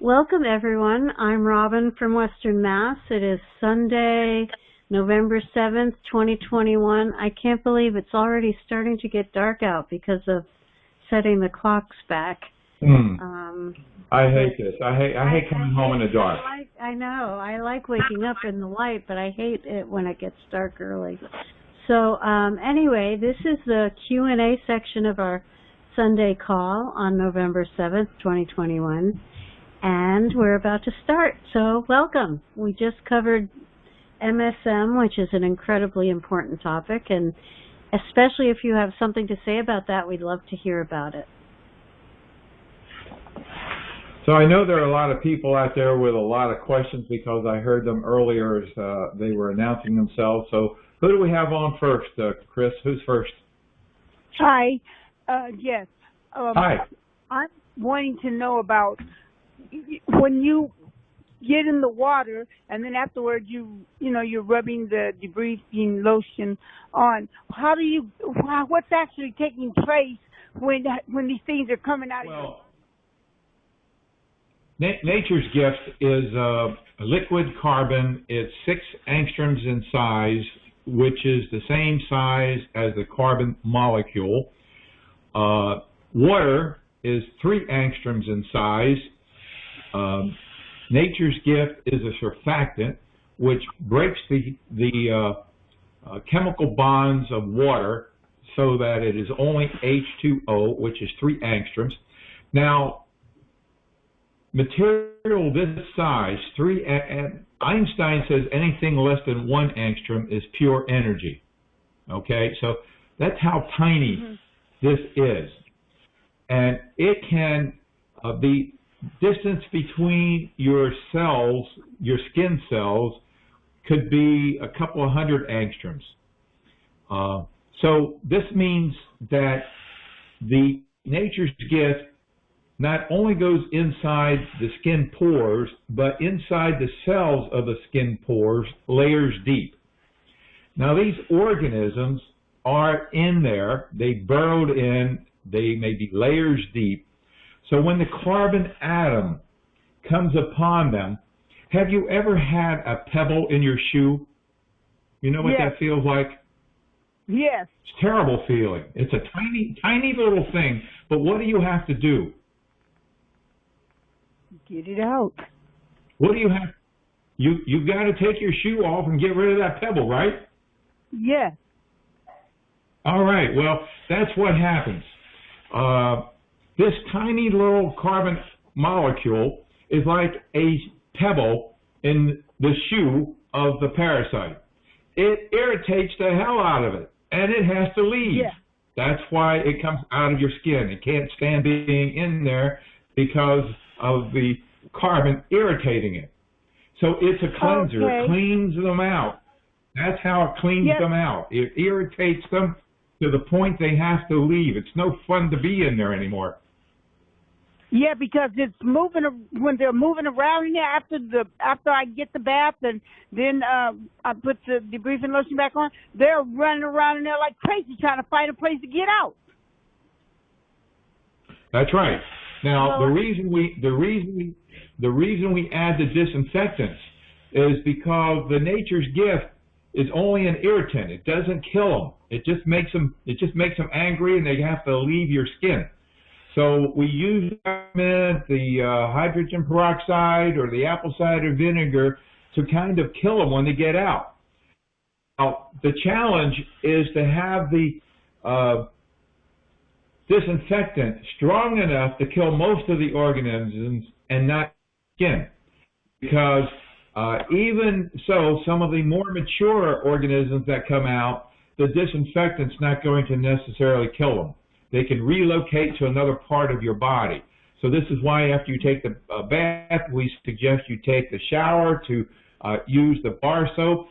Welcome, everyone. I'm Robin from Western Mass. It is Sunday, November 7th, 2021. I can't believe it's already starting to get dark out because of setting the clocks back. I hate this. I hate coming home in the dark. I know. I like waking up in the light, but I hate it when it gets dark early. So anyway, this is the Q&A section of our Sunday call on November 7th, 2021. And we're about to start, so welcome. We just covered MSM, which is an incredibly important topic, and especially if you have something to say about that, we'd love to hear about it. So I know there are a lot of people out there with a lot of questions because I heard them earlier as they were announcing themselves. So who do we have on first, Chris? Who's first? Hi. Yes. Hi. I'm wanting to know about when you get in the water and then afterwards you're rubbing the debriding lotion on. What's actually taking place when these things are coming out of you? Nature's gift is a liquid carbon. It's 6 angstroms in size, which is the same size as the carbon molecule. Water is 3 angstroms in size. Nature's gift is a surfactant which breaks the chemical bonds of water so that it is only H2O, which is 3 angstroms. Now, material this size, Einstein says anything less than 1 angstrom is pure energy. Okay, so that's how tiny this is. And it can be distance between your cells, your skin cells, could be a couple of hundred angstroms. So this means that the nature's gift not only goes inside the skin pores, but inside the cells of the skin pores, layers deep. Now these organisms are in there, they burrowed in, they may be layers deep. So when the carbon atom comes upon them, have you ever had a pebble in your shoe? You know what that feels like? Yes. It's a terrible feeling. It's a tiny, tiny little thing, but what do you have to do? Get it out. What do you have? You've got to take your shoe off and get rid of that pebble, right? Yes. All right, well, that's what happens. This tiny little carbon molecule is like a pebble in the shoe of the parasite. It irritates the hell out of it, and it has to leave. Yeah. That's why it comes out of your skin. It can't stand being in there because of the carbon irritating it. So it's a cleanser. Okay. It cleans them out. That's how it cleans them out. It irritates them to the point they have to leave. It's no fun to be in there anymore. Yeah, because it's moving when they're moving around in there after I get the bath and then I put the debriding lotion back on. They're running around in there like crazy, trying to find a place to get out. That's right. Now the reason we add the disinfectants is because the nature's gift is only an irritant. It doesn't kill them. It just makes them angry, and they have to leave your skin. So we use the hydrogen peroxide or the apple cider vinegar to kind of kill them when they get out. Now, the challenge is to have the disinfectant strong enough to kill most of the organisms and not skin. Because even so, some of the more mature organisms that come out, the disinfectant's not going to necessarily kill them. They can relocate to another part of your body. So this is why after you take the bath, we suggest you take the shower to use the bar soap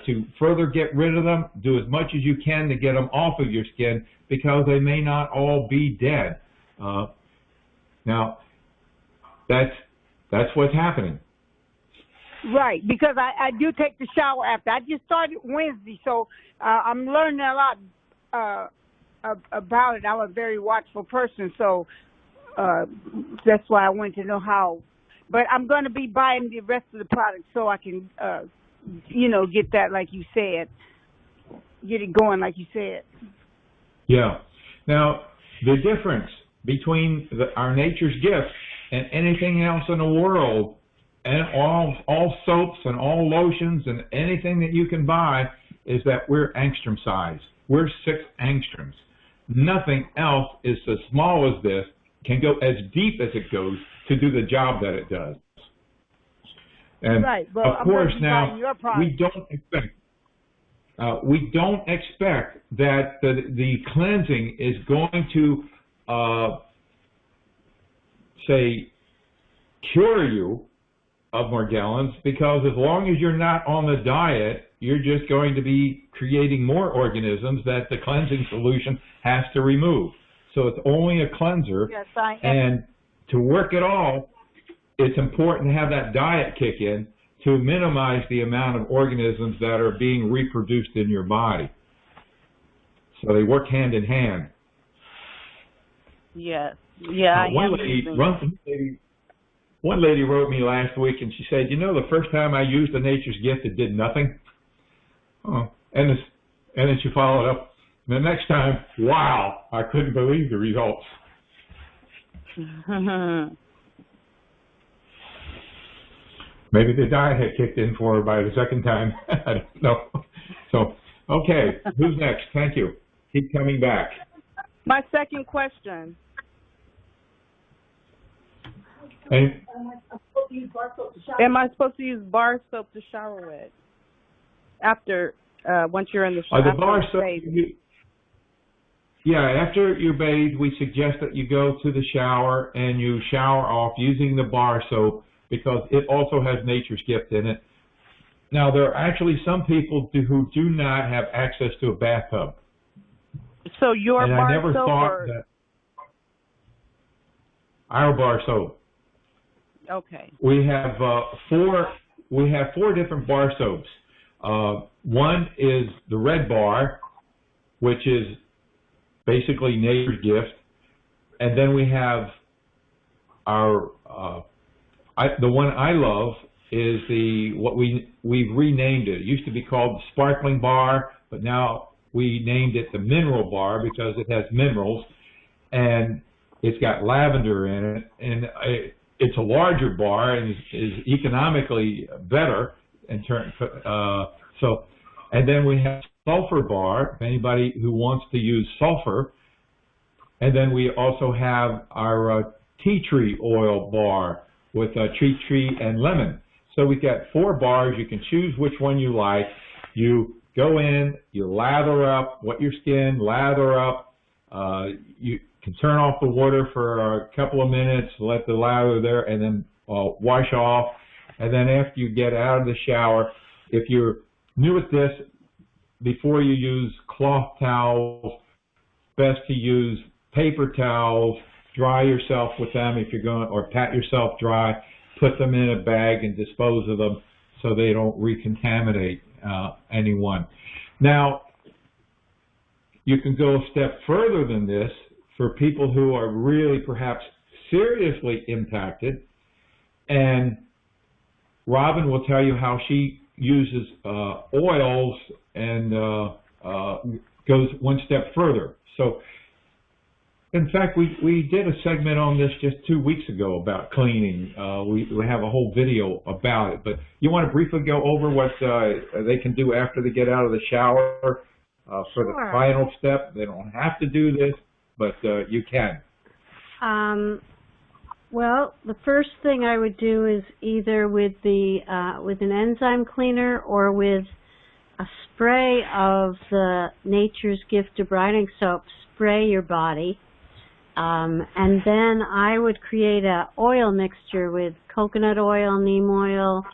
to further get rid of them. Do as much as you can to get them off of your skin because they may not all be dead. Now, that's what's happening. Right, because I do take the shower after. I just started Wednesday, so I'm learning a lot about it. I'm a very watchful person, so that's why I wanted to know how But I'm going to be buying the rest of the products so I can, get that like you said, get it going like you said. Yeah. Now, the difference between our nature's gift and anything else in the world, and all soaps and all lotions and anything that you can buy, is that we're angstrom size. We're 6 angstroms. Nothing else is as small as this, can go as deep as it goes to do the job that it does. And right. Well, of course, now we don't expect that the cleansing is going to say cure you of Morgellons, because as long as you're not on the diet, you're just going to be creating more organisms that the cleansing solution has to remove. So it's only a cleanser. Yes, I am. And to work it all, it's important to have that diet kick in to minimize the amount of organisms that are being reproduced in your body. So they work hand in hand. Yes. Yeah. One lady wrote me last week, and she said, the first time I used the Nature's Gift, it did nothing. Oh, and then she followed up. The next time, wow, I couldn't believe the results. Maybe the diet had kicked in for her by the second time. I don't know. So, okay, who's next? Thank you. Keep coming back. My second question. And, am I supposed to use bar soap to shower with after, once you're in the shower? The bar soap, after you bathe, we suggest that you go to the shower and you shower off using the bar soap, because it also has Nature's Gift in it. Now, there are actually some people who do not have access to a bathtub. So your and bar I never soap thought that our bar soap. Okay. We have four different bar soaps. One is the red bar, which is basically Nature's Gift, and then we have our the one I love is what we've renamed it. It used to be called the Sparkling Bar, but now we named it the Mineral Bar because it has minerals, and it's got lavender in it, and it's a larger bar and is economically better in turn. And then we have sulfur bar, if anybody who wants to use sulfur. And then we also have our tea tree oil bar with tree and lemon. So we've got 4 bars. You can choose which one you like. You go in, you lather up, wet your skin, lather up. You can turn off the water for a couple of minutes, let the lather there, and then wash off. And then after you get out of the shower, if you're new at this, before you use cloth towels, best to use paper towels. Dry yourself with them if you're going, or pat yourself dry. Put them in a bag and dispose of them so they don't recontaminate anyone. Now, you can go a step further than this for people who are really perhaps seriously impacted, and Robin will tell you how she uses oils and goes one step further. So, in fact, we did a segment on this just 2 weeks ago about cleaning. We have a whole video about it. But you want to briefly go over what they can do after they get out of the shower for the final step? They don't have to do this, but you can. Well, the first thing I would do is either with an enzyme cleaner or with a spray of the Nature's Gift debriding soap. Spray your body. And then I would create an oil mixture with coconut oil, neem oil,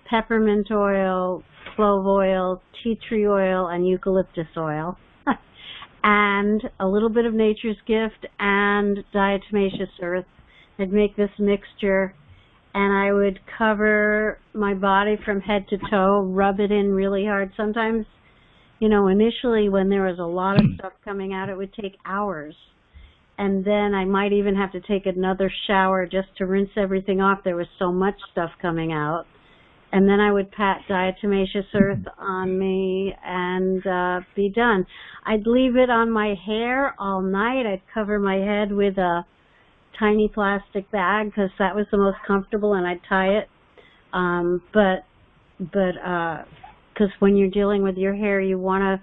peppermint oil, clove oil, tea tree oil, and eucalyptus oil, and a little bit of Nature's Gift and diatomaceous earth. I'd make this mixture, and I would cover my body from head to toe, rub it in really hard. Sometimes, initially when there was a lot of stuff coming out, it would take hours. and then I might even have to take another shower just to rinse everything off. There was so much stuff coming out. And then I would pat diatomaceous earth on me and be done. I'd leave it on my hair all night. I'd cover my head with a tiny plastic bag because that was the most comfortable, and I'd tie it. But because when you're dealing with your hair, you want to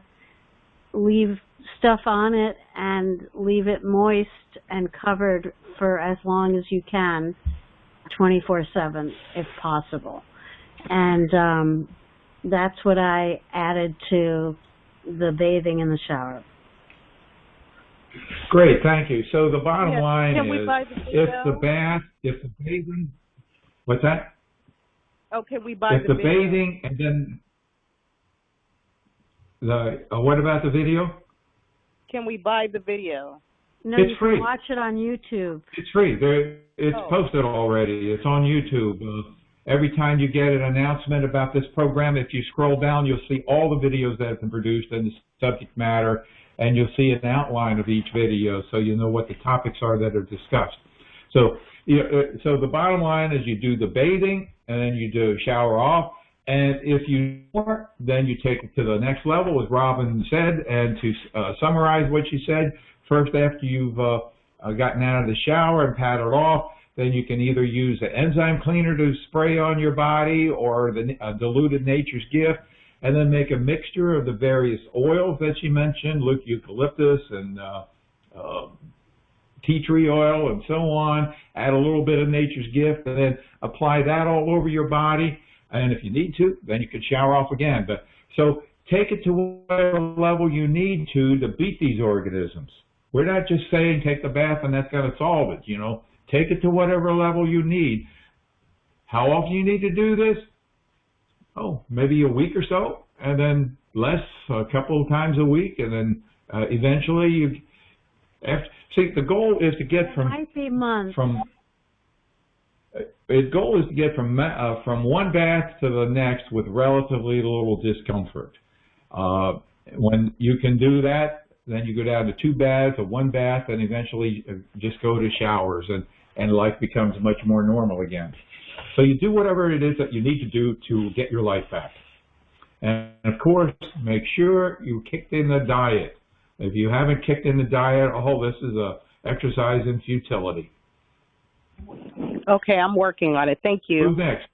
leave stuff on it and leave it moist and covered for as long as you can, 24/7 if possible. And that's what I added to the bathing in the shower. Great, thank you. So the bottom line is, if the bathing, what's that? Oh, can we buy if the bathing and then what about the video? Can we buy the video? No, it's you free. can watch it on YouTube. It's free. It's posted already. It's on YouTube. Every time you get an announcement about this program, if you scroll down, you'll see all the videos that have been produced and the subject matter, and you'll see an outline of each video so you know what the topics are that are discussed. So the bottom line is you do the bathing, and then you do shower off, and if you want, then you take it to the next level, as Robin said, and to summarize what she said, first after you've gotten out of the shower and patted off, then you can either use the enzyme cleaner to spray on your body or the diluted Nature's Gift, and then make a mixture of the various oils that she mentioned, eucalyptus and tea tree oil and so on, add a little bit of Nature's Gift, and then apply that all over your body. And if you need to, then you can shower off again. But so take it to whatever level you need to beat these organisms. We're not just saying take the bath and that's going to solve it, you know. Take it to whatever level you need. How often you need to do this? Oh, maybe a week or so, and then less, a couple of times a week, and then eventually you. See, the goal is to get from. It might be months. The goal is to get from one bath to the next with relatively little discomfort. When you can do that, then you go down to 2 baths or 1 bath, and eventually just go to showers, and life becomes much more normal again. So you do whatever it is that you need to do to get your life back. And of course, make sure you kicked in the diet. If you haven't kicked in the diet, this is a exercise in futility. Okay, I'm working on it. Thank you. Who's next?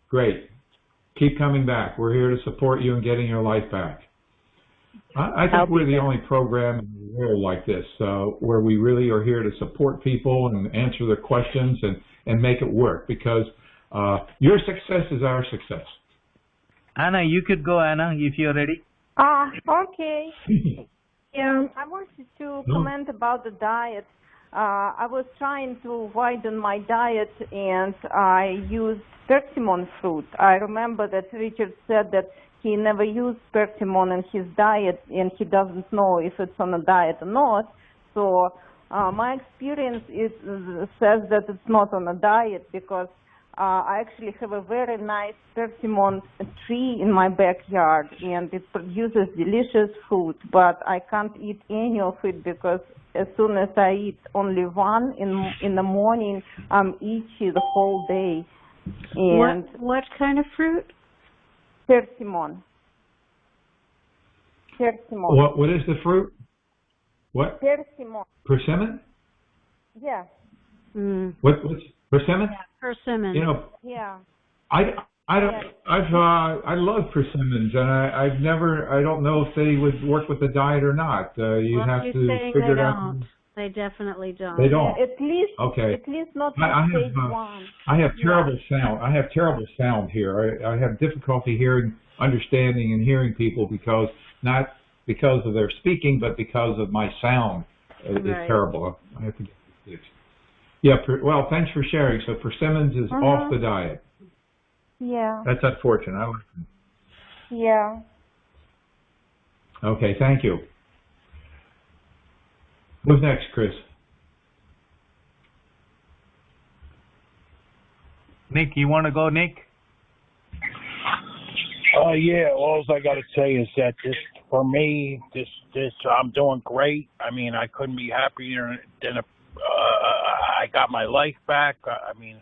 Great. Keep coming back. We're here to support you in getting your life back. I think we're the only program in the world like this, where we really are here to support people and answer their questions and make it work, because your success is our success. Anna, you could go, Anna, if you're ready. Okay. I wanted to comment about the diet. I was trying to widen my diet, and I used persimmon fruit. I remember that Richard said that he never used persimmon in his diet, and he doesn't know if it's on a diet or not. So my experience says that it's not on a diet, because I actually have a very nice persimmon tree in my backyard, and it produces delicious fruit, but I can't eat any of it because as soon as I eat only one in the morning, I'm itchy the whole day. And what kind of fruit? Persimmon. What is the fruit? What? Persimmon. Persimmon? Yeah. What's persimmon? Yeah, persimmon. You know. Yeah. I love persimmons, and I don't know if they would work with the diet or not. You have to figure it out. They definitely don't. They don't. At least not stage 1. I have terrible sound. I have terrible sound here. I have difficulty understanding and hearing people not because of their speaking, but because of my sound. It's terrible. I have to get this fixed. Yeah. Well, thanks for sharing. So persimmons is off the diet. Yeah. That's unfortunate. I like them. Yeah. Okay, thank you. Who's next, Chris? Nick, you want to go, Nick? Yeah, all I got to say is that this for me, this I'm doing great. I mean, I couldn't be happier than I got my life back. I mean,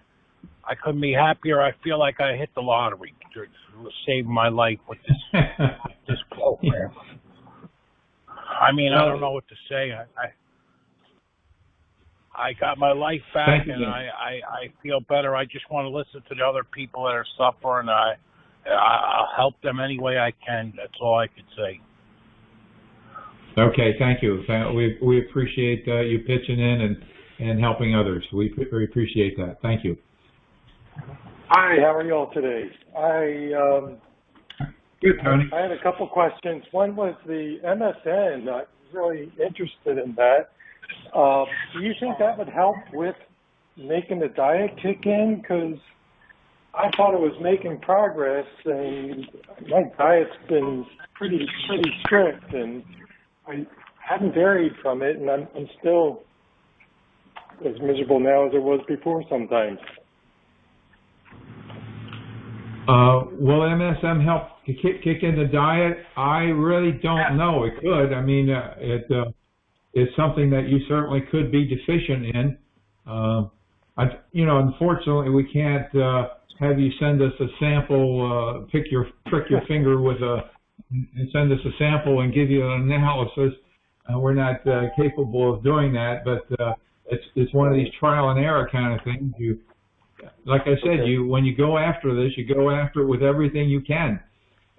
I couldn't be happier. I feel like I hit the lottery to save my life with this program. I mean, I don't know what to say. I got my life back, and I feel better. I just want to listen to the other people that are suffering. I'll help them any way I can. That's all I can say. Okay, thank you. We appreciate you pitching in and helping others. We appreciate that. Thank you. Hi, how are you all today? Good, Tony. I had a couple questions. One was the MSN. I was really interested in that. Do you think that would help with making the diet kick in? Because I thought it was making progress, and my diet's been pretty strict, and I haven't varied from it, and I'm still as miserable now as I was before sometimes. Will MSM help to kick in the diet? I really don't know. It could. I mean, it's something that you certainly could be deficient in. Unfortunately, we can't have you send us a sample, prick your finger with and send us a sample and give you an analysis. We're not capable of doing that, but it's one of these trial and error kind of things. Like I said, when you go after this, you go after it with everything you can,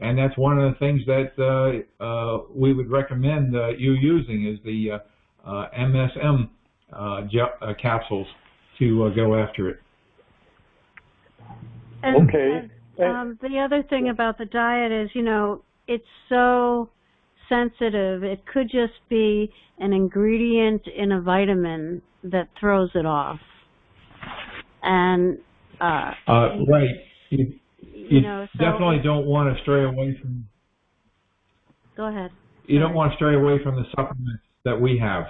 and that's one of the things that we would recommend you using is the MSM capsules to go after it. And, okay. The other thing about the diet is, it's so sensitive. It could just be an ingredient in a vitamin that throws it off. And right, you definitely don't want to stray away from. Go ahead. You don't want to stray away from the supplements that we have.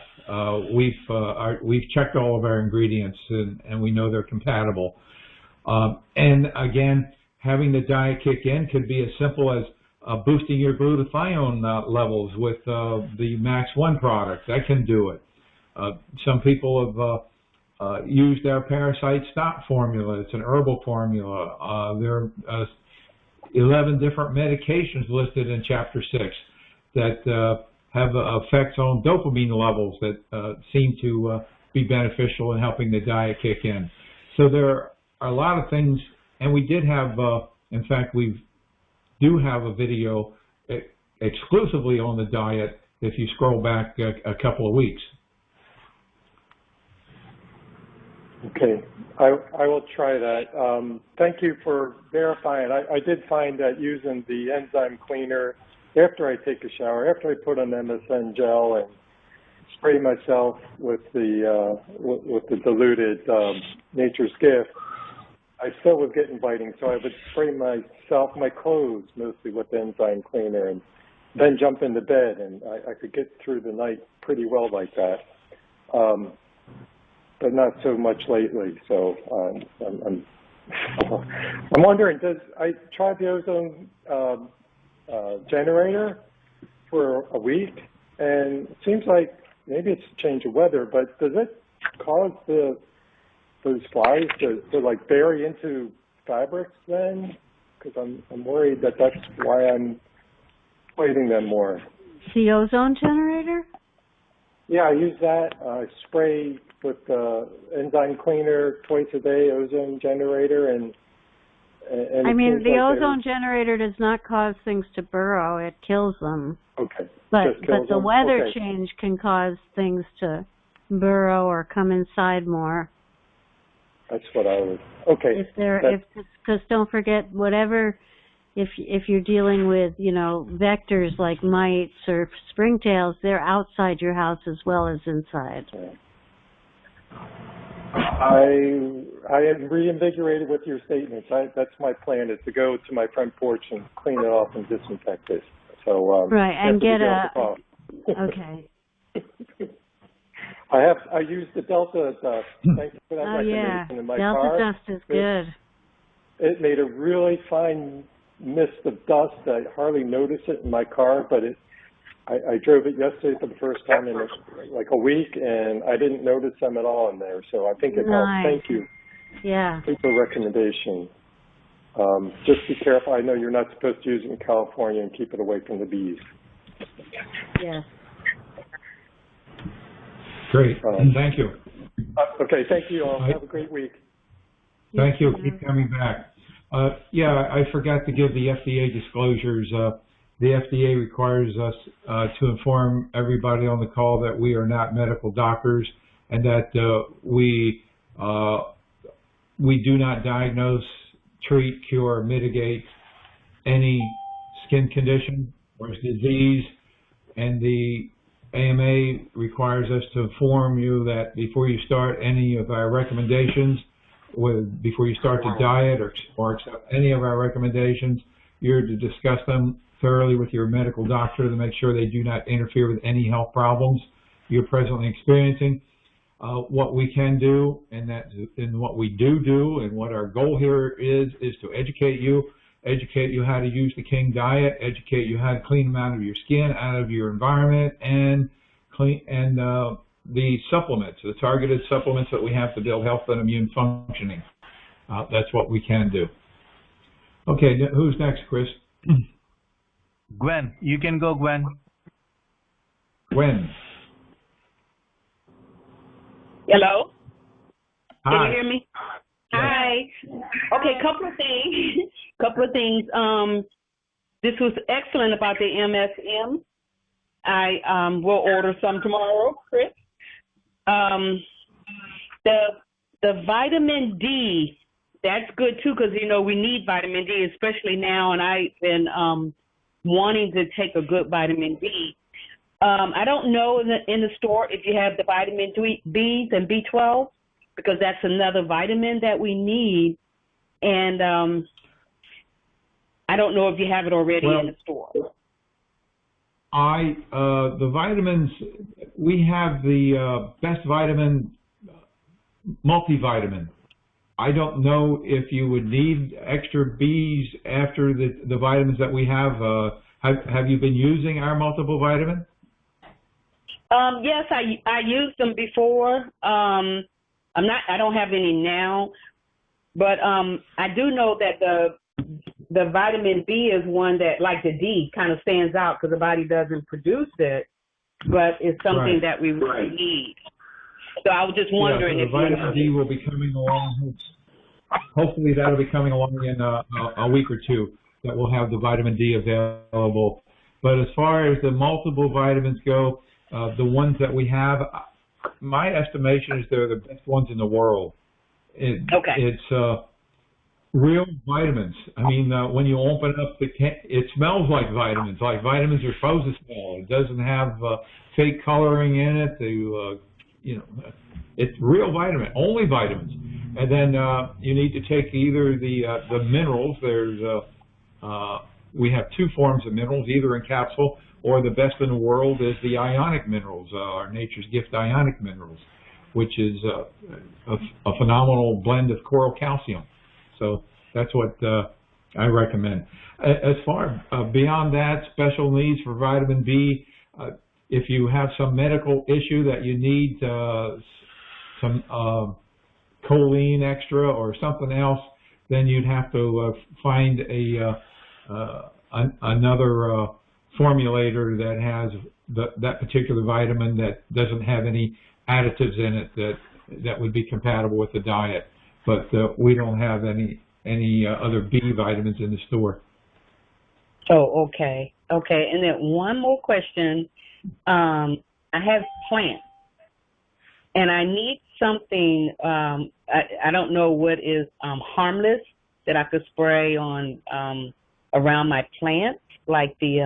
We've checked all of our ingredients and we know they're compatible. And again, having the diet kick in could be as simple as boosting your glutathione levels with the Max 1 product. That can do it. Some people have used our Parasite Stop formula. It's an herbal formula. There are 11 different medications listed in Chapter 6 that have effects on dopamine levels that seem to be beneficial in helping the diet kick in. So there are a lot of things, and we did have, in fact, we do have a video exclusively on the diet if you scroll back a couple of weeks. Okay, I will try that. Thank you for verifying. I did find that using the enzyme cleaner after I take a shower, after I put on MSN gel and spray myself with the diluted Nature's Gift, I still was getting biting, so I would spray my clothes mostly with the enzyme cleaner and then jump into bed, and I could get through the night pretty well like that. But not so much lately. So I'm wondering, I tried the ozone generator for a week, and it seems like maybe it's a change of weather, but does it cause those flies to like bury into fabrics then? Because I'm worried that's why I'm fighting them more. The ozone generator? Yeah, I use that. I spray with enzyme cleaner twice a day, ozone generator, and I mean, the ozone generator does not cause things to burrow; it kills them. Okay. But the weather change can cause things to burrow or come inside more. That's what I was. Okay. Because don't forget, whatever, if you're dealing with vectors like mites or springtails, they're outside your house as well as inside. Okay. I am reinvigorated with your statements. That's my plan, is to go to my front porch and clean it off and disinfect it. So right, and get okay. I use the Delta dust. Thank you for that recommendation in my car. Delta dust is good. It made a really fine mist of dust. I hardly notice it in my car, but I drove it yesterday for the first time in like a week, and I didn't notice them at all in there. So I think it helped. Thank you. Yeah. Thanks for the recommendation. Just be careful. I know you're not supposed to use it in California, and keep it away from the bees. Yes. Great. Thank you. Okay. Thank you all. Have a great week. Thank you. Keep coming back. Yeah, I forgot to give the FDA disclosures. The FDA requires us to inform everybody on the call that we are not medical doctors and that we do not diagnose, treat, cure, or mitigate any skin condition or disease. And the AMA requires us to inform you that before you start any of our recommendations, before you start the diet or accept any of our recommendations, you're to discuss them thoroughly with your medical doctor to make sure they do not interfere with any health problems you're presently experiencing. What we can do, and what we do, and what our goal here is to educate you how to use the King diet, educate you how to clean them out of your skin, out of your environment, and the supplements, the targeted supplements that we have to build health and immune functioning. That's what we can do. Okay, who's next, Chris? Gwen, you can go, Gwen. Gwen. Hello? Hi. Can you hear me? Yeah. Hi. Okay, couple of things. This was excellent about the MSM. I will order some tomorrow, Chris. The vitamin D, that's good too, because we need vitamin D, especially now, and I've been wanting to take a good vitamin D. I don't know in the store if you have the vitamin B's and B12, because that's another vitamin that we need, and I don't know if you have it already in the store. The vitamins, we have the best vitamin multivitamin. I don't know if you would need extra B's after the vitamins that we have. Have you been using our multiple vitamin? Yes, I used them before. I don't have any now, but I do know that the vitamin B is one that, like the D, kind of stands out because the body doesn't produce it, but it's something that we really need. So I was just wondering if vitamin D will be coming along. Hopefully that'll be coming along in a week or two, that we'll have the vitamin D available. But as far as the multiple vitamins go, the ones that we have, my estimation is they're the best ones in the world. It's real vitamins. I mean, when you open up the can, it smells like vitamins are supposed to smell. It doesn't have fake coloring in it. It's real vitamin, only vitamins. And then you need to take either the minerals. We have two forms of minerals, either in capsule, or the best in the world is the ionic minerals, our Nature's Gift ionic minerals, which is a phenomenal blend of coral calcium. So that's what I recommend. As far beyond that, special needs for vitamin B, if you have some medical issue that you need some choline extra or something else, then you'd have to find another formulator that has that particular vitamin that doesn't have any additives in it that would be compatible with the diet. But we don't have any other B vitamins in the store. Oh, okay. And then one more question. I have plants, and I need something. I don't know what is harmless that I could spray on around my plants, like the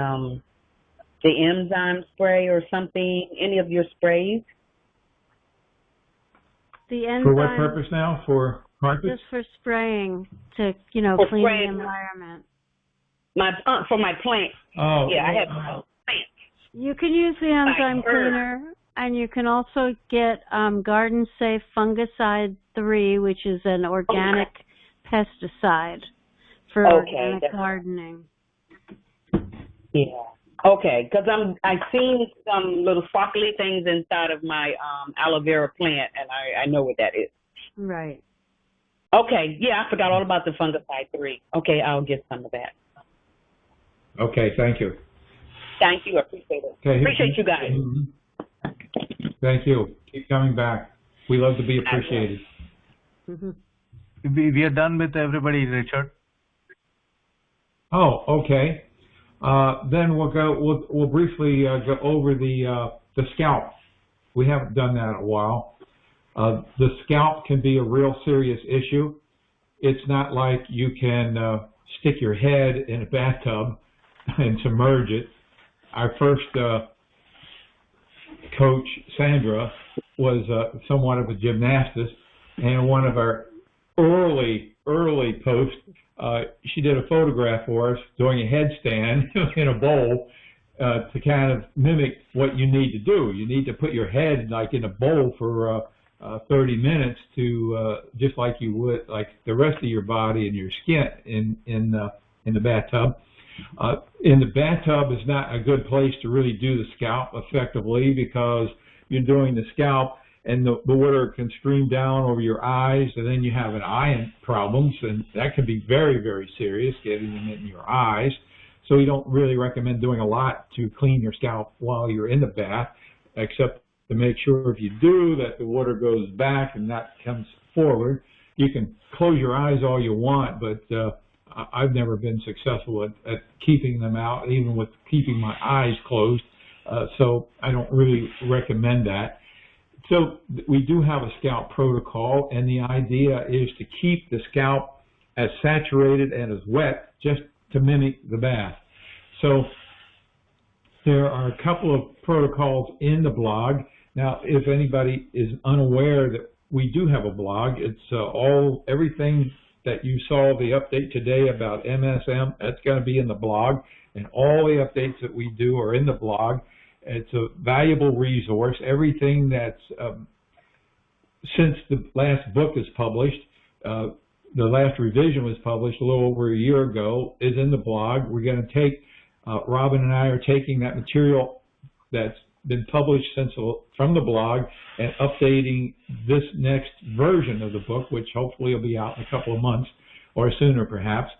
enzyme spray or something. Any of your sprays? The enzyme. For what purpose now? For carpets? Just for spraying to clean the environment. For my plant. Oh. Yeah, I have plants. You can use the enzyme cleaner, and you can also get Garden Safe Fungicide 3, which is an organic pesticide for organic gardening. Yeah. Okay, because I've seen some little sparkly things inside of my aloe vera plant, and I know what that is. Right. Okay, yeah, I forgot all about the fungicide 3. Okay, I'll get some of that. Okay, thank you. Thank you, I appreciate it. Okay. Appreciate you guys. Thank you. Keep coming back. We love to be appreciated. We are done with everybody, Richard. Oh, okay. Then we'll briefly go over the scalp. We haven't done that in a while. The scalp can be a real serious issue. It's not like you can stick your head in a bathtub and submerge it. Our first coach, Sandra, was somewhat of a gymnastist, and one of our early posts, she did a photograph for us doing a headstand in a bowl to kind of mimic what you need to do. You need to put your head like in a bowl for 30 minutes to just like you would like the rest of your body and your skin in the bathtub. In the bathtub is not a good place to really do the scalp effectively because you're doing the scalp and the water can stream down over your eyes, and then you have an eye problems, and that can be very, very serious, getting them in your eyes. So we don't really recommend doing a lot to clean your scalp while you're in the bath, except to make sure if you do that the water goes back and that comes forward. You can close your eyes all you want, but I've never been successful at keeping them out, even with keeping my eyes closed. So I don't really recommend that. So we do have a scalp protocol, and the idea is to keep the scalp as saturated and as wet just to mimic the bath. So there are a couple of protocols in the blog. Now, if anybody is unaware that we do have a blog, it's everything that you saw the update today about MSM, that's going to be in the blog, and all the updates that we do are in the blog. It's a valuable resource. Everything that's since the last book is published, the last revision was published a little over a year ago, is in the blog. We're going to take, Robin and I are taking that material that's been published from the blog and updating this next version of the book, which hopefully will be out in a couple of months or sooner perhaps.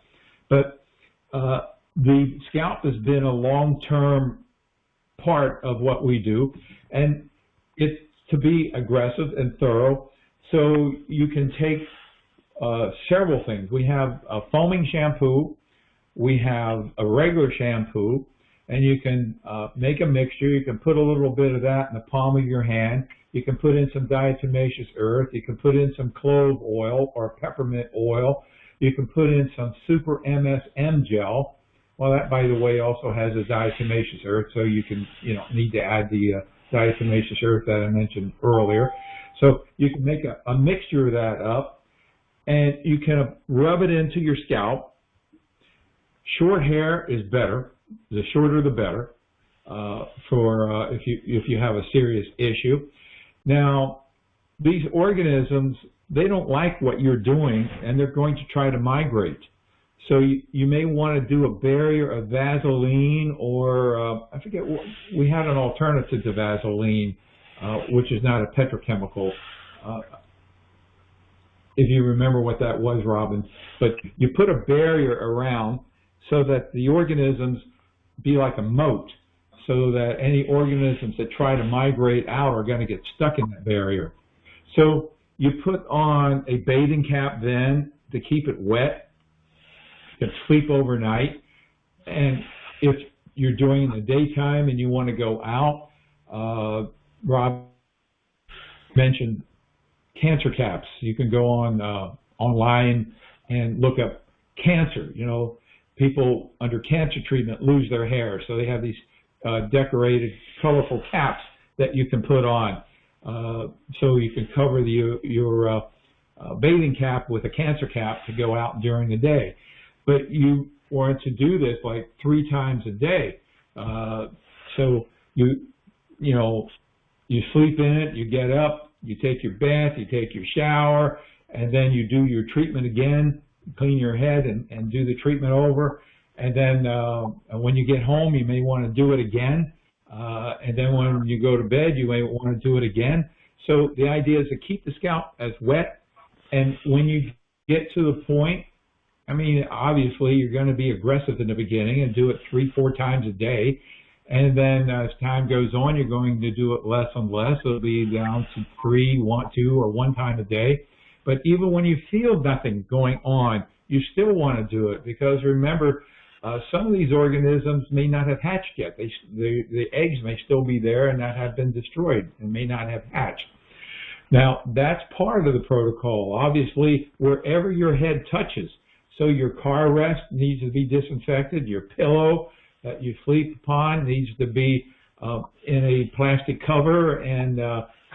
But the scalp has been a long-term part of what we do, and it's to be aggressive and thorough. So you can take several things. We have a foaming shampoo, we have a regular shampoo, and you can make a mixture. You can put a little bit of that in the palm of your hand. You can put in some diatomaceous earth. You can put in some clove oil or peppermint oil. You can put in some super MSM gel. Well, that, by the way, also has a diatomaceous earth, so you can, need to add the diatomaceous earth that I mentioned earlier. So you can make a mixture of that up, and you can rub it into your scalp. Short hair is better. The shorter the better for if you have a serious issue. Now, these organisms, they don't like what you're doing, and they're going to try to migrate. So you may want to do a barrier of Vaseline, or I forget, we had an alternative to Vaseline, which is not a petrochemical. If you remember what that was, Robin. But you put a barrier around so that the organisms be like a moat, so that any organisms that try to migrate out are going to get stuck in that barrier. So you put on a bathing cap then to keep it wet. You can sleep overnight. And if you're doing it in the daytime and you want to go out, Rob mentioned cancer caps. You can go on online and look up cancer. People under cancer treatment lose their hair, so they have these decorated, colorful caps that you can put on. So you can cover your bathing cap with a cancer cap to go out during the day. But you want to do this like 3 times a day. So you sleep in it, you get up, you take your bath, you take your shower, and then you do your treatment again, clean your head and do the treatment over, and then when you get home, you may want to do it again, and then when you go to bed, you may want to do it again. So the idea is to keep the scalp as wet, and when you get to the point, I mean, obviously you're going to be aggressive in the beginning and do it 3-4 times a day, and then as time goes on, you're going to do it less and less. It'll be down to 3, 2, or 1 time a day. But even when you feel nothing going on, you still want to do it, because remember, some of these organisms may not have hatched yet. The eggs may still be there and not have been destroyed and may not have hatched. Now, that's part of the protocol. Obviously, wherever your head touches, so your car rest needs to be disinfected, your pillow that you sleep upon needs to be in a plastic cover and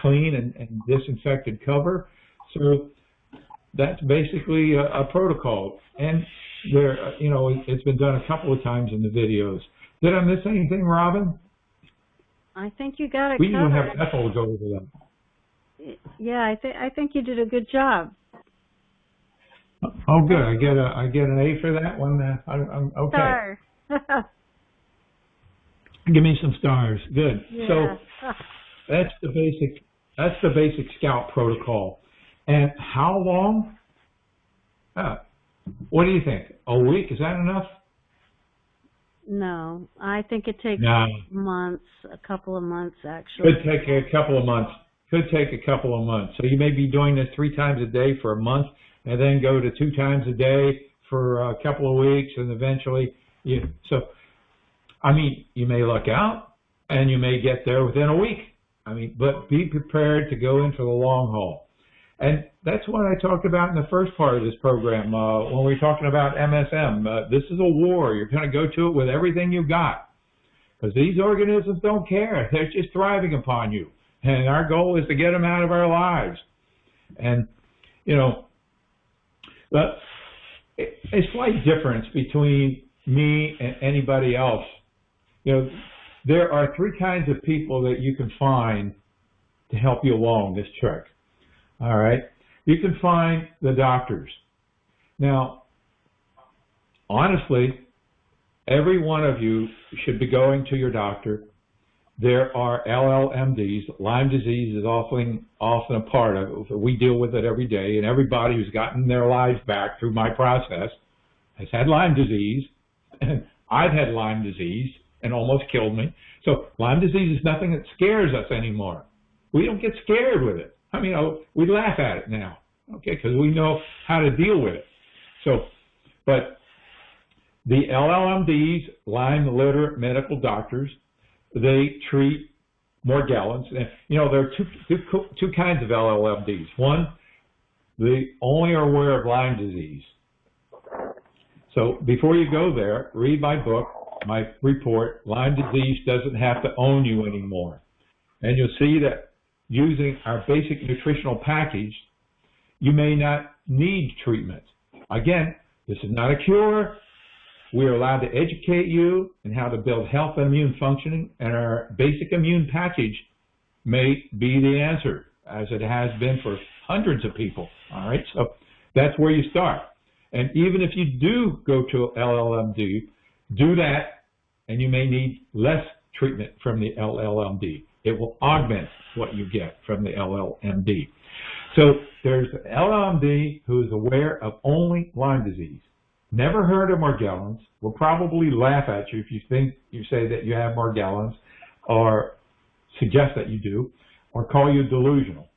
clean and disinfected cover. So that's basically a protocol. And there, you know, it's been done a couple of times in the videos. Did I miss anything, Robin? I think you got it We covered. even have Ethel to go over that. Yeah, I think you did a good job. Oh, good. I get an A for that one. I'm okay. Star. Give me some stars. Good. Yeah. So that's the basic scalp protocol. And how long? What do you think? A week? Is that enough? No, I think it takes months, a couple of months actually. Could take a couple of months. So you may be doing this 3 times a day for a month, and then go to 2 times a day for a couple of weeks, and eventually so I mean, you may luck out and you may get there within a week. I mean, but be prepared to go into the long haul. And that's what I talked about in the first part of this program when we were talking about MSM. This is a war. You're going to go to it with everything you've got, because these organisms don't care. They're just thriving upon you. And our goal is to get them out of our lives. And, you know, but a slight difference between me and anybody else. You know, there are 3 kinds of people that you can find to help you along this trek. All right? You can find the doctors. Now, honestly, every one of you should be going to your doctor. There are LLMDs. Lyme disease is often a part of it. We deal with it every day, and everybody who's gotten their lives back through my process has had Lyme disease, and I've had Lyme disease and almost killed me. So Lyme disease is nothing that scares us anymore. We don't get scared with it. I mean, we laugh at it now, okay, because we know how to deal with it. So, but the LLMDs, Lyme literate medical doctors, they treat Morgellons. And, you know, there are two kinds of LLMDs. One, they only are aware of Lyme disease. So before you go there, read my book, my report, Lyme disease doesn't have to own you anymore. And you'll see that using our basic nutritional package, you may not need treatment. Again, this is not a cure. We are allowed to educate you in how to build health and immune functioning, and our basic immune package may be the answer, as it has been for hundreds of people. All right, so that's where you start. And even if you do go to LLMD, do that, and you may need less treatment from the LLMD. It will augment what you get from the LLMD. So there's the LLMD who is aware of only Lyme disease. Never heard of Morgellons, will probably laugh at you if you say that you have Morgellons, or suggest that you do, or call you delusional.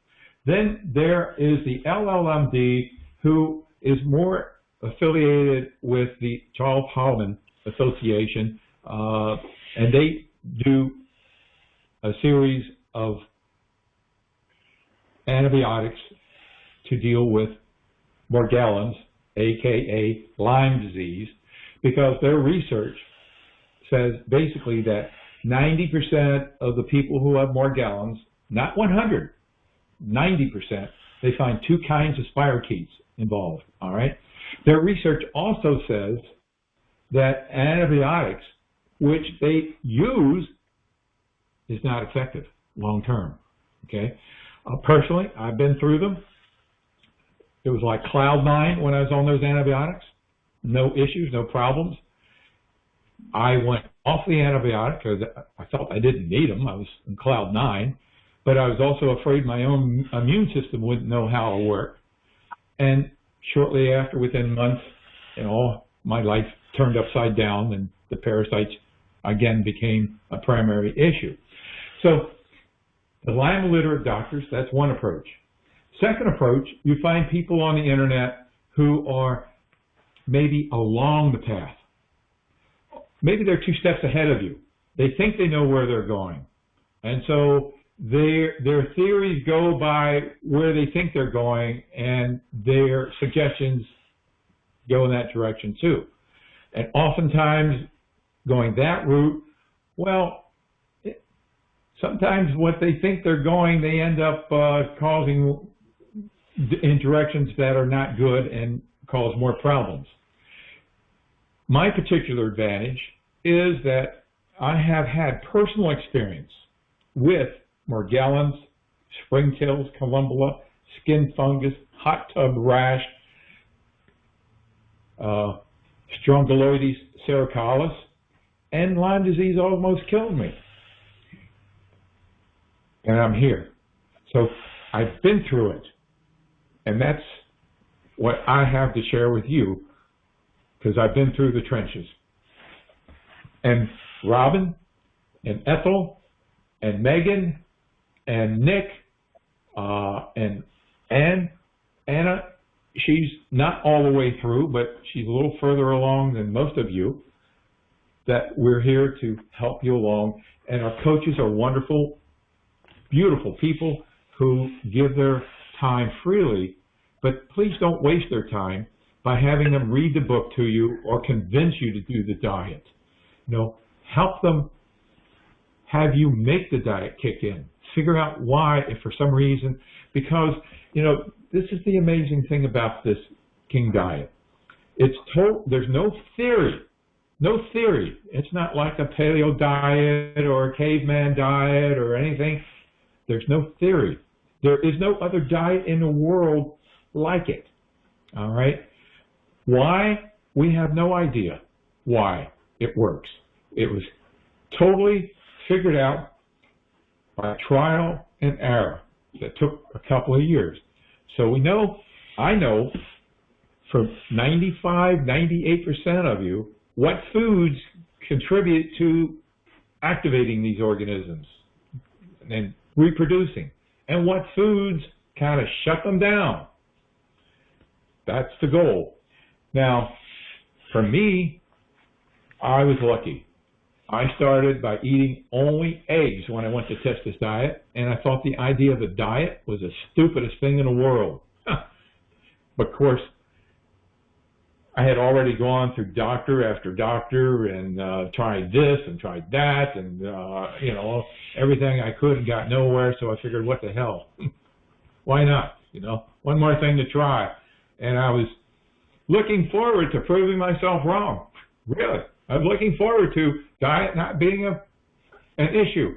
Then there is the LLMD who is more affiliated with the Charles Hallman Association, and they do a series of antibiotics to deal with Morgellons, aka Lyme disease, because their research says basically that 90% of the people who have Morgellons, not 100, 90%, they find 2 kinds of spirochetes involved, all right? Their research also says that antibiotics, which they use, is not effective long term, okay? Personally, I've been through them. It was like cloud 9 when I was on those antibiotics. No issues, no problems. I went off the antibiotic because I felt I didn't need them. I was in cloud 9, but I was also afraid my own immune system wouldn't know how to work. And shortly after, within months, my life turned upside down, and the parasites again became a primary issue. So the Lyme illiterate doctors, that's one approach. Second approach, you find people on the internet who are maybe along the path. Maybe they're 2 steps ahead of you. They think they know where they're going. And so their theories go by where they think they're going, and their suggestions go in that direction too. And oftentimes going that route, sometimes what they think they're going, they end up causing in directions that are not good and cause more problems. My particular advantage is that I have had personal experience with Morgellons, springtails, columbella, skin fungus, hot tub rash, Strongyloides cervicalis, and Lyme disease almost killed me. And I'm here. So I've been through it. And that's what I have to share with you, because I've been through the trenches. And Robin and Ethel and Megan and Nick and Anna, she's not all the way through, but she's a little further along than most of you, that we're here to help you along. And our coaches are wonderful, beautiful people who give their time freely, but please don't waste their time by having them read the book to you or convince you to do the diet. Help them have you make the diet kick in. Figure out why, if for some reason, because, this is the amazing thing about this King diet. There's no theory. No theory. It's not like a paleo diet or a caveman diet or anything. There's no theory. There is no other diet in the world like it. All right? Why? We have no idea why it works. It was totally figured out by trial and error that took a couple of years. So I know for 98% of you, what foods contribute to activating these organisms and reproducing, and what foods kind of shut them down. That's the goal. Now, for me, I was lucky. I started by eating only eggs when I went to test this diet, and I thought the idea of a diet was the stupidest thing in the world. But of course, I had already gone through doctor after doctor and tried this and tried that and, everything I could and got nowhere, so I figured, what the hell? Why not? One more thing to try. And I was looking forward to proving myself wrong. Really. I was looking forward to diet not being an issue.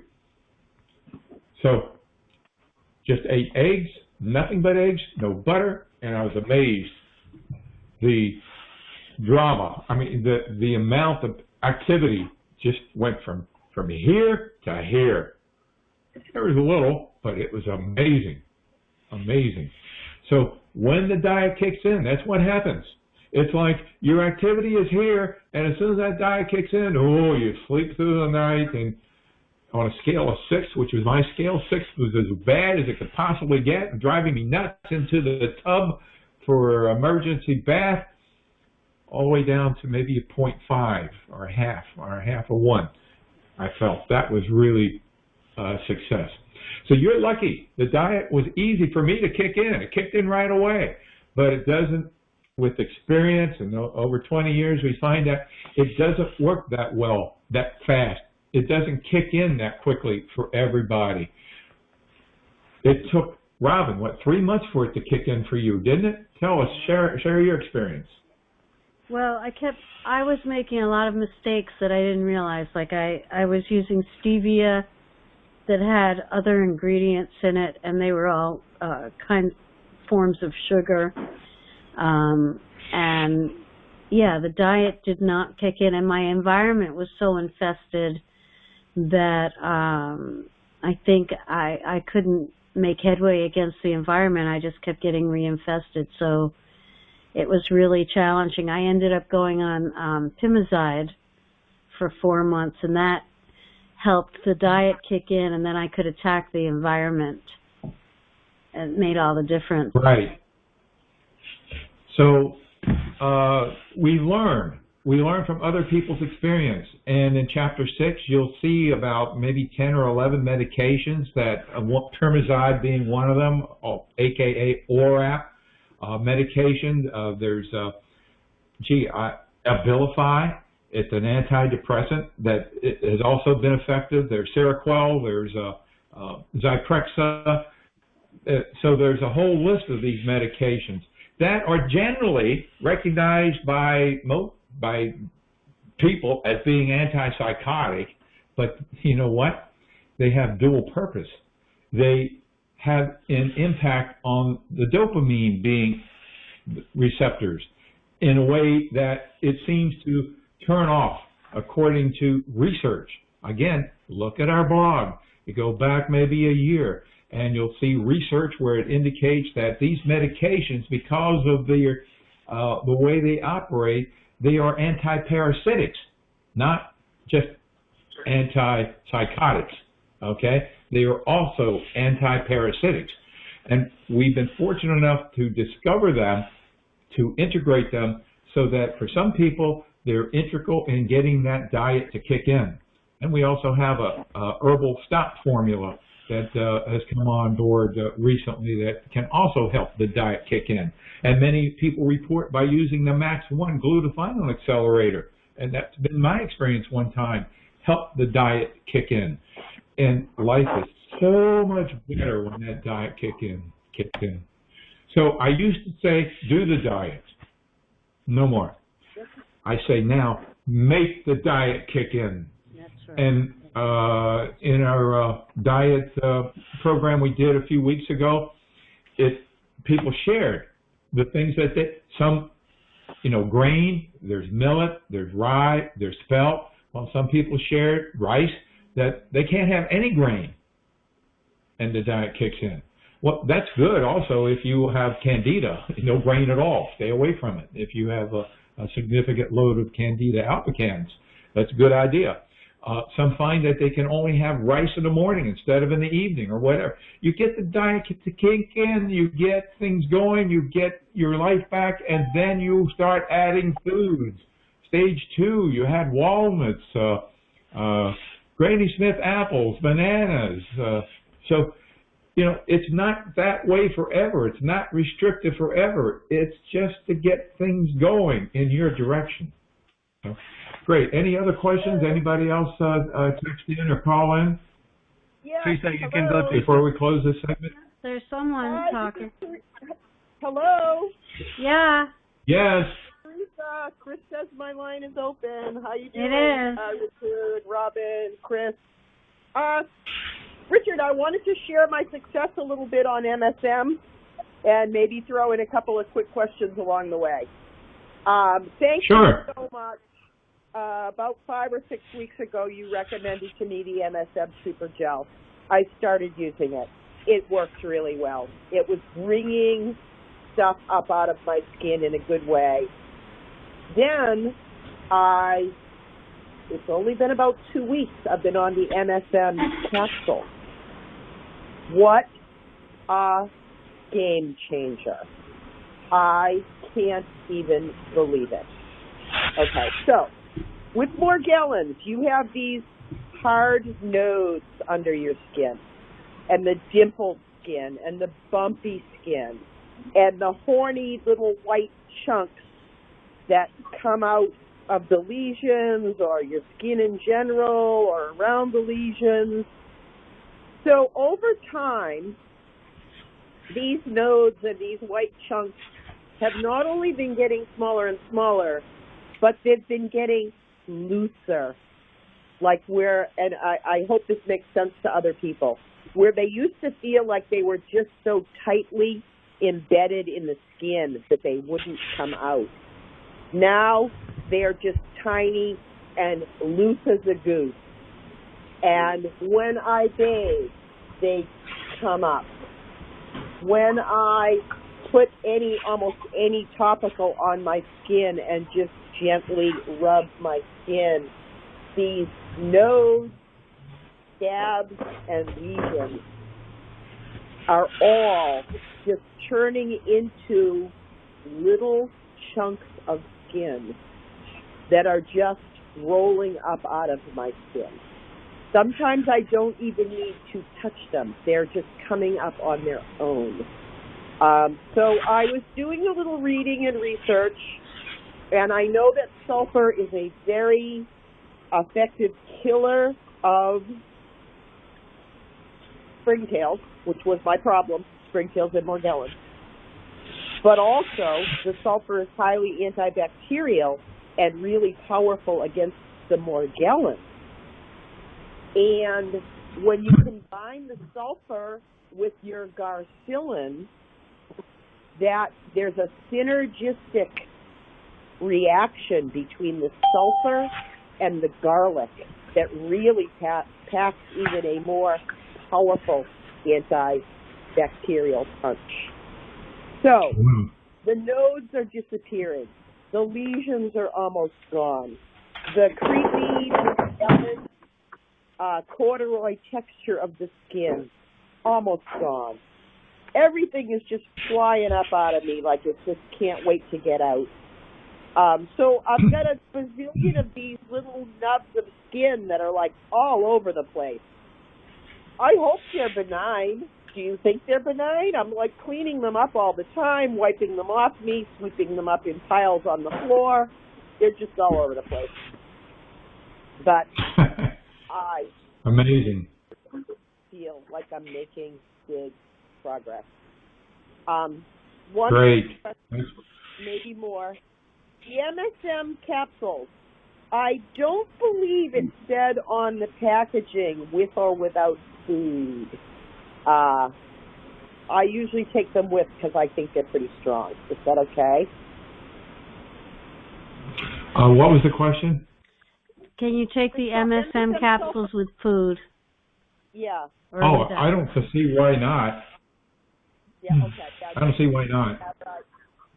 So just ate eggs, nothing but eggs, no butter, and I was amazed. The drama, the amount of activity just went from here to here. There was a little, but it was amazing. Amazing. So when the diet kicks in, that's what happens. It's like your activity is here, and as soon as that diet kicks in, you sleep through the night, and on a scale of 6, which was my scale, 6 was as bad as it could possibly get, and driving me nuts into the tub for emergency bath, all the way down to maybe a 0.5 or a half of 1. I felt that was really a success. So you're lucky. The diet was easy for me to kick in. It kicked in right away, but it doesn't. With experience and over 20 years, we find that it doesn't work that well, that fast. It doesn't kick in that quickly for everybody. It took, Robin, 3 months for it to kick in for you, didn't it? Tell us, share your experience. Well, I was making a lot of mistakes that I didn't realize. Like I was using stevia that had other ingredients in it, and they were all forms of sugar. And the diet did not kick in, and my environment was so infested that I think I couldn't make headway against the environment. I just kept getting reinfested, so it was really challenging. I ended up going on Pimozide for 4 months, and that helped the diet kick in, and then I could attack the environment. And it made all the difference. Right. So we learn from other people's experience, and in Chapter 6 you'll see about maybe 10 or 11 medications, that Pimozide being one of them, aka ORAP medication. There's Abilify. It's an antidepressant that has also been effective. There's Seroquel. There's Zyprexa. So there's a whole list of these medications that are generally recognized by people as being antipsychotic, but you know what? They have dual purpose. They have an impact on the dopamine being receptors in a way that it seems to turn off, according to research. Again, look at our blog. You go back maybe a year, and you'll see research where it indicates that these medications, because of the way they operate, they are antiparasitics, not just antipsychotics. Okay, they are also antiparasitics, and we've been fortunate enough to discover them, to integrate them, so that for some people they're integral in getting that diet to kick in. And we also have a herbal stop formula that has come on board recently that can also help the diet kick in. And many people report by using the Max1 glutathione accelerator, and that's been my experience one time, help the diet kick in. And life is so much better when that diet kicked in. So I used to say, do the diet. No more. I say now, make the diet kick in. That's right. And in our diet program we did a few weeks ago, people shared the things that some, grain, there's millet, there's rye, there's spelt. Well, some people shared rice, that they can't have any grain, and the diet kicks in. Well, that's good also if you have candida, no grain at all. Stay away from it. If you have a significant load of candida albicans, that's a good idea. Some find that they can only have rice in the morning instead of in the evening or whatever. You get the diet to kick in, you get things going, you get your life back, and then you start adding foods. Stage 2, you had walnuts, Granny Smith apples, bananas. So, it's not that way forever. It's not restricted forever. It's just to get things going in your direction. So, great. Any other questions? Anybody else text in or call in? Yeah. Teresa, you can go to before we close this segment. There's someone talking. Hello. Yeah. Yes. Teresa, Chris says my line is open. How you doing? It is. Richard, Robin, Chris. Richard, I wanted to share my success a little bit on MSM and maybe throw in a couple of quick questions along the way. Thank you so much. About 5 or 6 weeks ago, you recommended to me the MSM Super Gel. I started using it. It works really well. It was bringing stuff up out of my skin in a good way. Then it's only been about 2 weeks I've been on the MSM capsule. What a game changer. I can't even believe it. Okay, so with Morgellons, you have these hard nodes under your skin, and the dimpled skin, and the bumpy skin, and the horny little white chunks that come out of the lesions or your skin in general or around the lesions. So over time, these nodes and these white chunks have not only been getting smaller and smaller, but they've been getting looser. Like and I hope this makes sense to other people, where they used to feel like they were just so tightly embedded in the skin that they wouldn't come out. Now they're just tiny and loose as a goose. And when I bathe, they come up. When I put almost any topical on my skin and just gently rub my skin, these nodes, scabs, and lesions are all just turning into little chunks of skin that are just rolling up out of my skin. Sometimes I don't even need to touch them. They're just coming up on their own. So I was doing a little reading and research, and I know that sulfur is a very effective killer of springtails, which was my problem, springtails and Morgellons. But also, the sulfur is highly antibacterial and really powerful against the Morgellons. And when you combine the sulfur with your garcillin, that there's a synergistic reaction between the sulfur and the garlic that really packs even a more powerful antibacterial punch. So, the nodes are disappearing. The lesions are almost gone. The creepy, corduroy texture of the skin, almost gone. Everything is just flying up out of me like it just can't wait to get out. So I've got a bazillion of these little nubs of skin that are like all over the place. I hope they're benign. Do you think they're benign? I'm like cleaning them up all the time, wiping them off me, sweeping them up in piles on the floor. They're just all over the place. But I amazing. Feel like I'm making big progress. Great. Maybe more. The MSM capsules. I don't believe it said on the packaging with or without food. I usually take them with because I think they're pretty strong. Is that okay? What was the question? Can you take the MSM capsules with food? Yeah. I don't see why not. Yeah, okay. I don't see why not.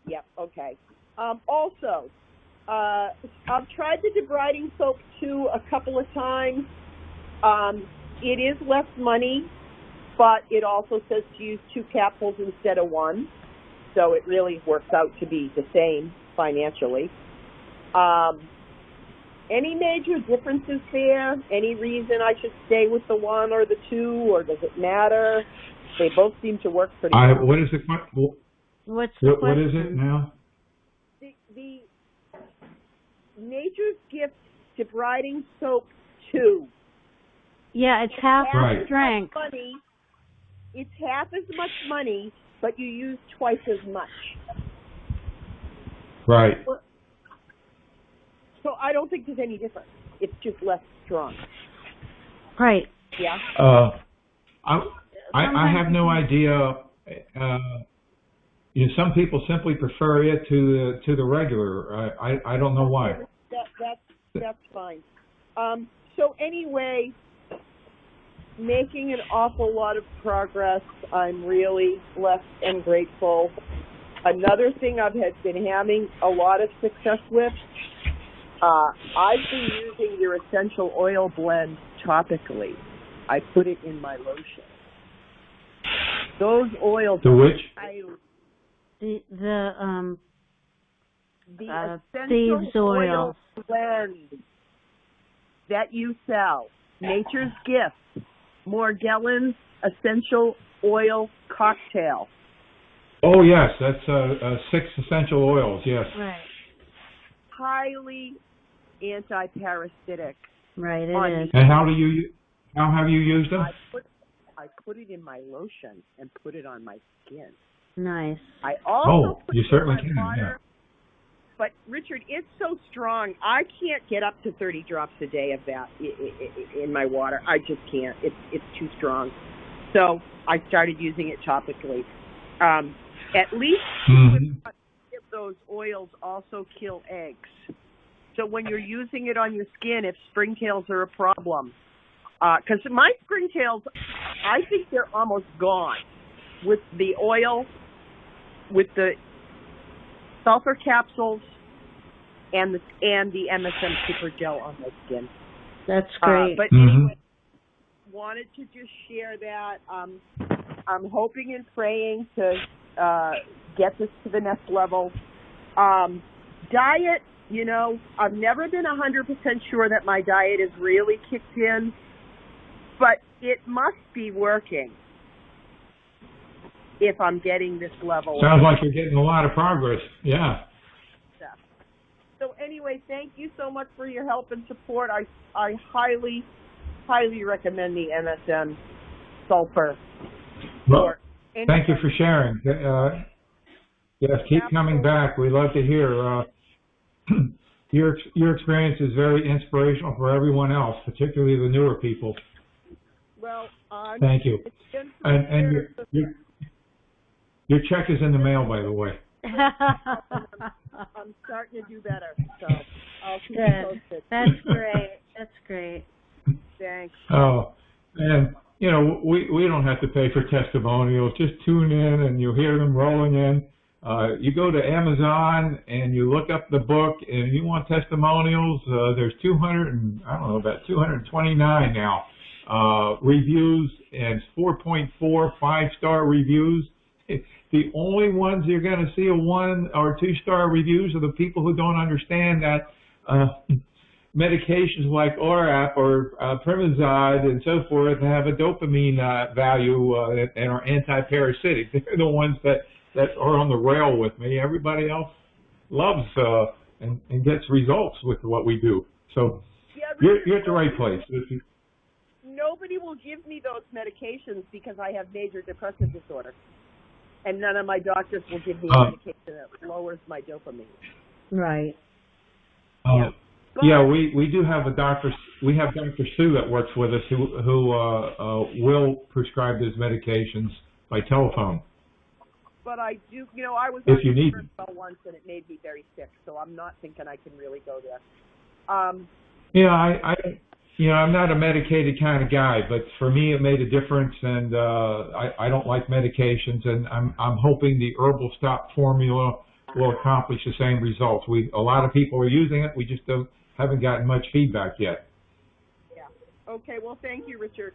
Yeah, okay. Also, I've tried the debriding soap too a couple of times. It is less money, but it also says to use 2 capsules instead of 1. So it really works out to be the same financially. Any major differences there? Any reason I should stay with the 1 or the 2, or does it matter? They both seem to work pretty well. What is the What's the question? What is it now? The Nature's Gift debriding soap 2. Yeah, it's half strength. It's half as much money, but you use twice as much. Right. So I don't think there's any difference. It's just less strong. Right. Yeah. I have no idea. Some people simply prefer it to the regular. I don't know why. That's fine. So anyway, making an awful lot of progress. I'm really blessed and grateful. Another thing I've been having a lot of success with, I've been using your essential oil blend topically. I put it in my lotion. Those oils. The which? The Thieves essential oil blend that you sell. Nature's Gift. Morgellons Essential Oil Cocktail. Oh, yes. That's 6 essential oils, yes. Right. Highly anti-parasitic. Right, it is. And how have you used them? I put it in my lotion and put it on my skin. Nice. I also put you it certainly in my can, water. yeah. But, Richard, it's so strong, I can't get up to 30 drops a day of that in my water. I just can't. It's too strong. So I started using it topically. At least those oils also kill eggs. So when you're using it on your skin, if springtails are a problem, because my springtails, I think they're almost gone with the oil, with the sulfur capsules, and the MSM Super Gel on my skin. That's great. But anyway, wanted to just share that. I'm hoping and praying to get this to the next level. Diet, you know, I've never been 100% sure that my diet is really kicked in, but it must be working if I'm getting this level. Sounds like you're getting a lot of progress. Yeah. So anyway, thank you so much for your help and support. I highly, highly recommend the MSM sulfur. Well, thank you for sharing. Yes, keep coming back. We love to hear. Your experience is very inspirational for everyone else, particularly the newer people. Well, thank you. And your check is in the mail, by the way. I'm starting to do better, so I'll keep you posted. That's great. That's great. Thanks. Oh, and you know, we don't have to pay for testimonials. Just tune in and you'll hear them rolling in. You go to Amazon and you look up the book and you want testimonials. There's about 229 now reviews, and 4.4 5-star reviews. The only ones you're going to see a 1 or 2-star reviews are the people who don't understand that medications like ORAP or Persimmons and so forth have a dopamine value and are anti-parasitic. They're the ones that are on the rail with me. Everybody else loves and gets results with what we do. So you're at the right place. Nobody will give me those medications because I have major depressive disorder. And none of my doctors will give me medication that lowers my dopamine. Right. Yeah, we do have a doctor. We have Dr. Sue that works with us who will prescribe those medications by telephone. But I do, you know, I was if you need once and it made me very sick, so I'm not thinking I can really go there. Yeah, I'm not a medicated kind of guy, but for me it made a difference, and I don't like medications, and I'm hoping the Herbal Stop formula will accomplish the same results. A lot of people are using it. We just haven't gotten much feedback yet. Yeah. Okay. Well, thank you, Richard.